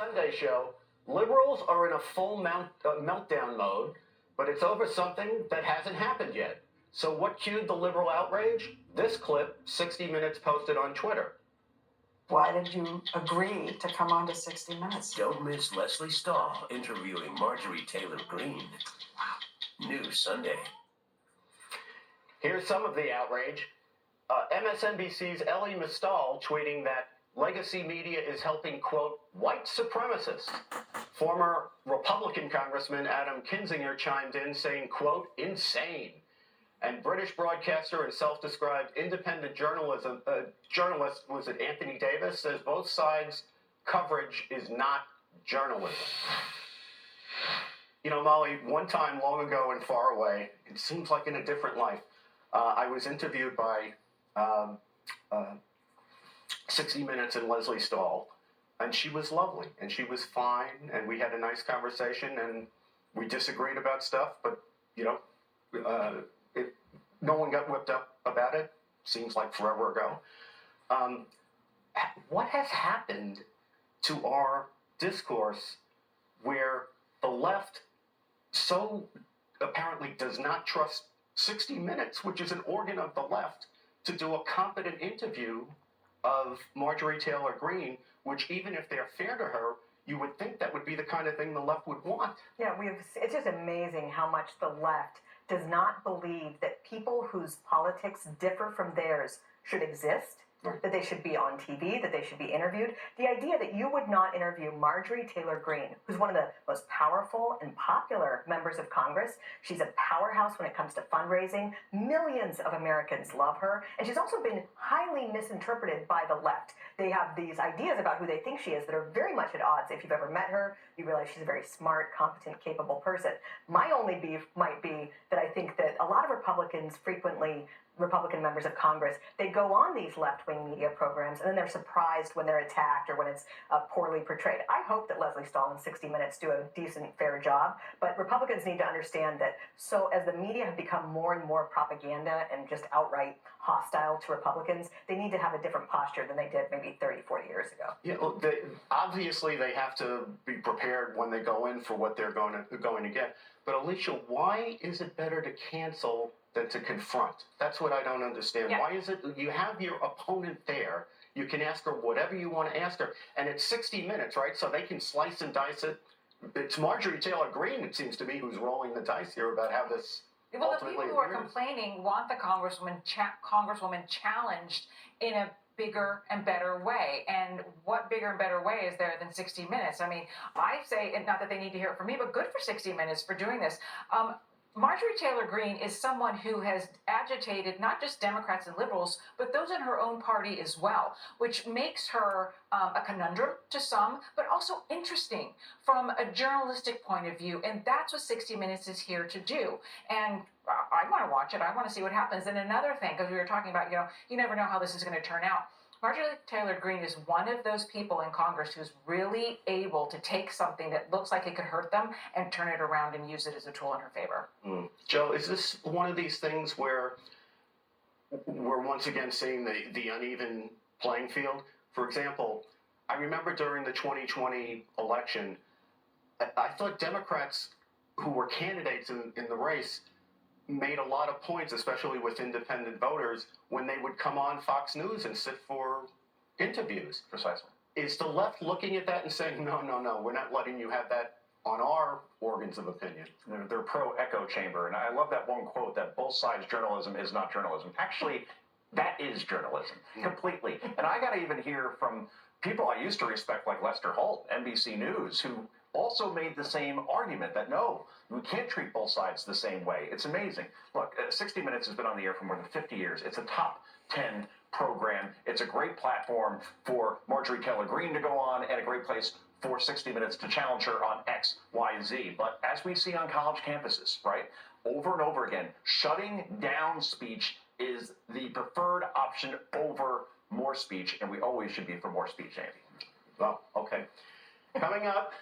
Sunday show, liberals are in a full meltdown mode, but it's over something that hasn't happened yet. So what cued the liberal outrage? This clip, 60 Minutes posted on Twitter. Why did you agree to come on to 60 Minutes? Don't miss Leslie Stahl interviewing Marjorie Taylor Greene. New Sunday. Here's some of the outrage. MSNBC's Elie Mystal tweeting that legacy media is helping, quote, white supremacists. Former Republican Congressman Adam Kinzinger chimed in saying, quote, insane. And British broadcaster and self-described independent journalist, was it Anthony Davis, says both sides' coverage is not journalism. You know, Molly, one time long ago and far away, it seems like in a different life, I was interviewed by 60 Minutes and Leslie Stahl, and she was lovely, and she was fine, and we had a nice conversation, and we disagreed about stuff, but, you know, no one got whipped up about it. Seems like forever ago. What has happened to our discourse where the left so apparently does not trust 60 Minutes, which is an organ of the left, to do a competent interview of Marjorie Taylor Greene, which even if they're fair to her, you would think that would be the kind of thing the left would want. Yeah, it's just amazing how much the left does not believe that people whose politics differ from theirs should exist, that they should be on TV, that they should be interviewed. The idea that you would not interview Marjorie Taylor Greene, who's one of the most powerful and popular members of Congress. She's a powerhouse when it comes to fundraising. Millions of Americans love her. And she's also been highly misinterpreted by the left. They have these ideas about who they think she is that are very much at odds. If you've ever met her, you realize she's a very smart, competent, capable person. My only beef might be that I think that a lot of Republicans frequently, Republican members of Congress, they go on these left-wing media programs and then they're surprised when they're attacked or when it's poorly portrayed. I hope that Leslie Stahl and 60 Minutes do a decent, fair job, but Republicans need to understand that so as the media have become more and more propaganda and just outright hostile to Republicans, they need to have a different posture than they did maybe 30, 40 years ago. Yeah, well, obviously they have to be prepared when they go in for what they're going to get. But Alicia, why is it better to cancel than to confront? That's what I don't understand. Yeah. Why is it you have your opponent there, you can ask her whatever you want to ask her, and it's 60 Minutes, right? So they can slice and dice it. It's Marjorie Taylor Greene, it seems to me, who's rolling the dice here about how this Well, the people who are complaining want the Congresswoman challenged in a bigger and better way. And what bigger and better way is there than 60 Minutes? I mean, I say, and not that they need to hear it from me, but good for 60 Minutes for doing this. Marjorie Taylor Greene is someone who has agitated not just Democrats and liberals, but those in her own party as well, which makes her a conundrum to some, but also interesting from a journalistic point of view. And that's what 60 Minutes is here to do. And I want to watch it. I want to see what happens. And another thing, because we were talking about, you never know how this is going to turn out. Marjorie Taylor Greene is one of those people in Congress who's really able to take something that looks like it could hurt them and turn it around and use it as a tool in her favor. Joe, is this one of these things where we're once again seeing the uneven playing field? For example, I remember during the 2020 election, I thought Democrats who were candidates in the race made a lot of points, especially with independent voters, when they would come on Fox News and sit for interviews. Precisely. Is the left looking at that and saying, no, we're not letting you have that on our organs of opinion? They're pro-echo chamber, and I love that one quote that both sides journalism is not journalism. Actually, that is journalism, completely. And I got to even hear from people I used to respect, like Lester Holt, NBC News, who also made the same argument that no, we can't treat both sides the same way. It's amazing. Look, 60 Minutes has been on the air for more than 50 years. It's a top 10 program. It's a great platform for Marjorie Taylor Greene to go on and a great place for 60 Minutes to challenge her on X, Y, Z. But as we see on college campuses, right, over and over again, shutting down speech is the preferred option over more speech, and we always should be for more speech, Andy. Well, okay. Coming up,